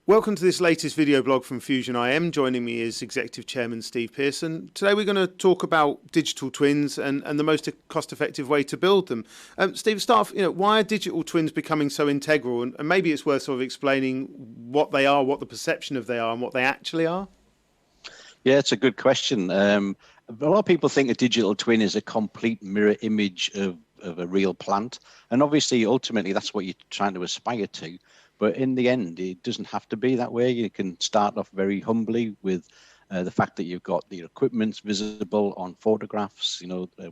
Welcome to this latest video blog from Fusion IM. Joining me is Executive Chairman Steve Pearson. Today we're going to talk about digital twins and the most cost-effective way to build them. Steve, start off, why are digital twins becoming so integral? And maybe it's worth sort of explaining what they are, what the perception of they are, and what they actually are. Yeah, it's a good question. A lot of people think a digital twin is a complete mirror image of a real plant. And obviously, ultimately, that's what you're trying to aspire to. But in the end, it doesn't have to be that way. You can start off very humbly with the fact that you've got the equipment visible on photographs,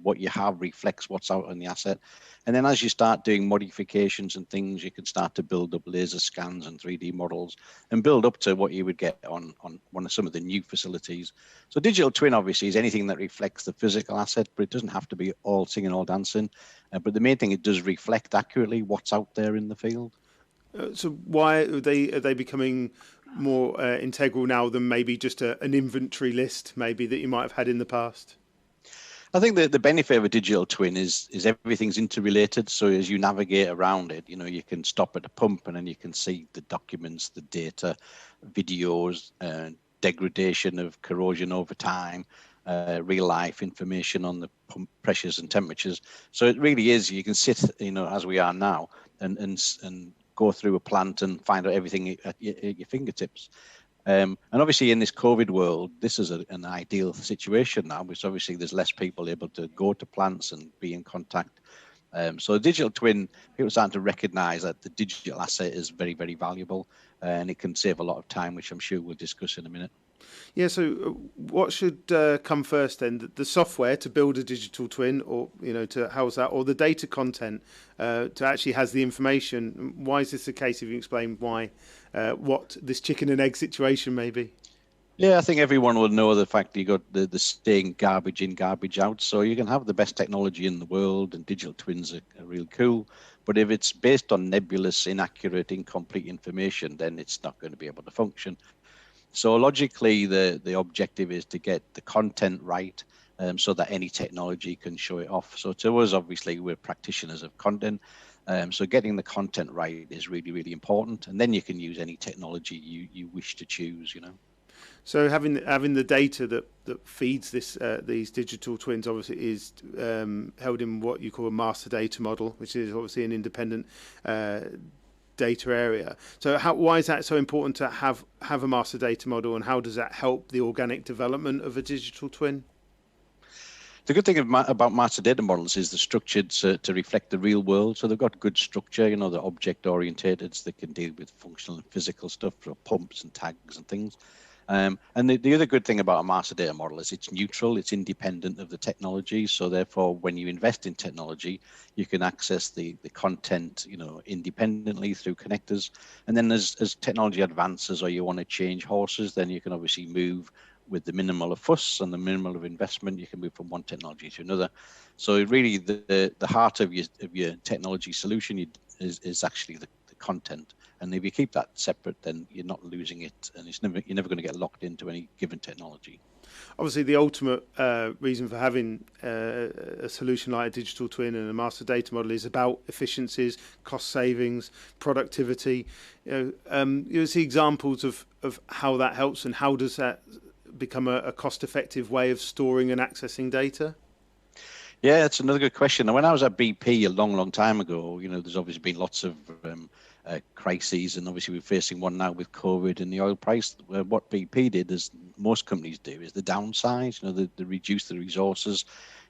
what you have reflects what's out on the asset. And then as you start doing modifications and things, you can start to build up laser scans and 3D models and build up to what you would get on one of some of the new facilities. So digital twin obviously is anything that reflects the physical asset, but it doesn't have to be all singing, all dancing. But the main thing, it does reflect accurately what's out there in the field. So why are they becoming more integral now than maybe just an inventory list maybe that you might have had in the past? I think the benefit of a digital twin is everything's interrelated. So as you navigate around it, you can stop at a pump and then you can see the documents, the data, videos, degradation of corrosion over time, real life information on the pump pressures and temperatures. So it really is, you can sit, as we are now and go through a plant and find out everything at your fingertips. And obviously in this COVID world, this is an ideal situation now, because obviously there's less people able to go to plants and be in contact. So a digital twin, people are starting to recognize that the digital asset is very, very valuable and it can save a lot of time, which I'm sure we'll discuss in a minute. Yeah, so what should come first then? The software to build a digital twin, or to house that, or the data content to actually has the information? Why is this the case? If you explain why, what this chicken and egg situation may be. Yeah, I think everyone will know the fact that you got the saying garbage in, garbage out. So you can have the best technology in the world, and digital twins are real cool. But if it's based on nebulous, inaccurate, incomplete information, then it's not going to be able to function. So logically, the objective is to get the content right, so that any technology can show it off. So to us, obviously, we're practitioners of content. So getting the content right is really, really important. And then you can use any technology you wish to choose, So having the data that feeds these digital twins obviously is held in what you call a master data model, which is obviously an independent data area. So why is that so important to have a master data model, and how does that help the organic development of a digital twin? The good thing about master data models is they're structured to reflect the real world. So they've got good structure, they're object oriented, so they can deal with functional and physical stuff for pumps and tags and things. And the other good thing about a master data model is it's neutral, it's independent of the technology. So therefore, when you invest in technology, you can access the content, independently through connectors. And then as technology advances, or you want to change horses, then you can obviously move with the minimal of fuss and the minimal of investment. You can move from one technology to another. So really, the heart of your technology solution is actually the content. And if you keep that separate, then you're not losing it, and you're never going to get locked into any given technology. Obviously, the ultimate reason for having a solution like a digital twin and a master data model is about efficiencies, cost savings, productivity. You see examples of how that helps, and how does that become a cost-effective way of storing and accessing data? Yeah, that's another good question. And when I was at BP a long, long time ago, there's obviously been lots of crises, and obviously we're facing one now with COVID and the oil price. What BP did, as most companies do, is the downsize. They reduce the resources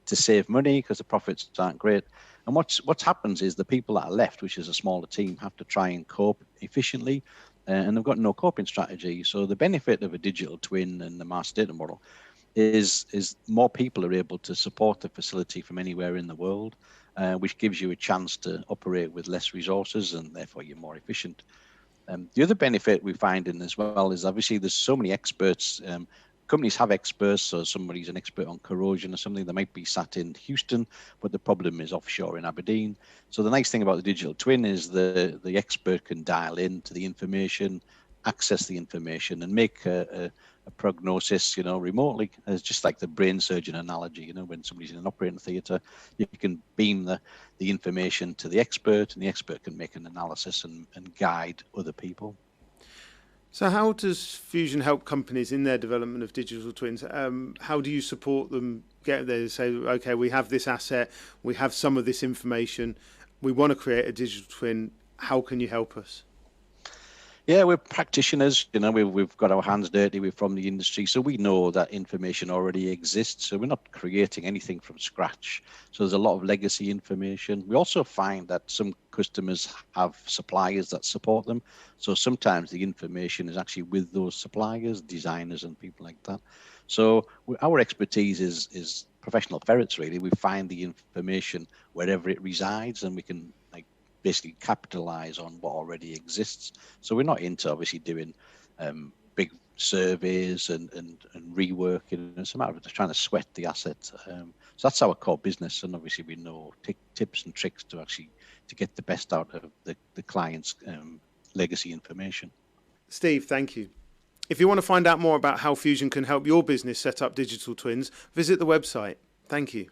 to save money because the profits aren't great. And what's happens is the people that are left, which is a smaller team, have to try and cope efficiently, and they've got no coping strategy. So the benefit of a digital twin and the master data model is more people are able to support the facility from anywhere in the world, which gives you a chance to operate with less resources, and therefore you're more efficient. The other benefit we find in as well is obviously there's so many experts. Companies have experts, so somebody's an expert on corrosion or something. They might be sat in Houston, but the problem is offshore in Aberdeen. So the nice thing about the digital twin is the expert can dial in to the information, access the information, and make a prognosis, remotely. It's just like the brain surgeon analogy, when somebody's in an operating theatre, you can beam the information to the expert, and the expert can make an analysis and guide other people. So how does Fusion help companies in their development of digital twins? How do you support them get there to say, okay, we have this asset, we have some of this information, we want to create a digital twin, how can you help us? Yeah, we're practitioners. We've got our hands dirty. We're from the industry, so we know that information already exists. So we're not creating anything from scratch. So there's a lot of legacy information. We also find that some customers have suppliers that support them. So sometimes the information is actually with those suppliers, designers, and people like that. So our expertise is professional ferrets. Really, we find the information wherever it resides, and we can basically capitalize on what already exists. So we're not into obviously doing big surveys and rework. It's a matter of just trying to sweat the asset. So that's our core business, and obviously we know tips and tricks to get the best out of the client's legacy information. Steve, thank you. If you want to find out more about how Fusion can help your business set up digital twins, visit the website. Thank you.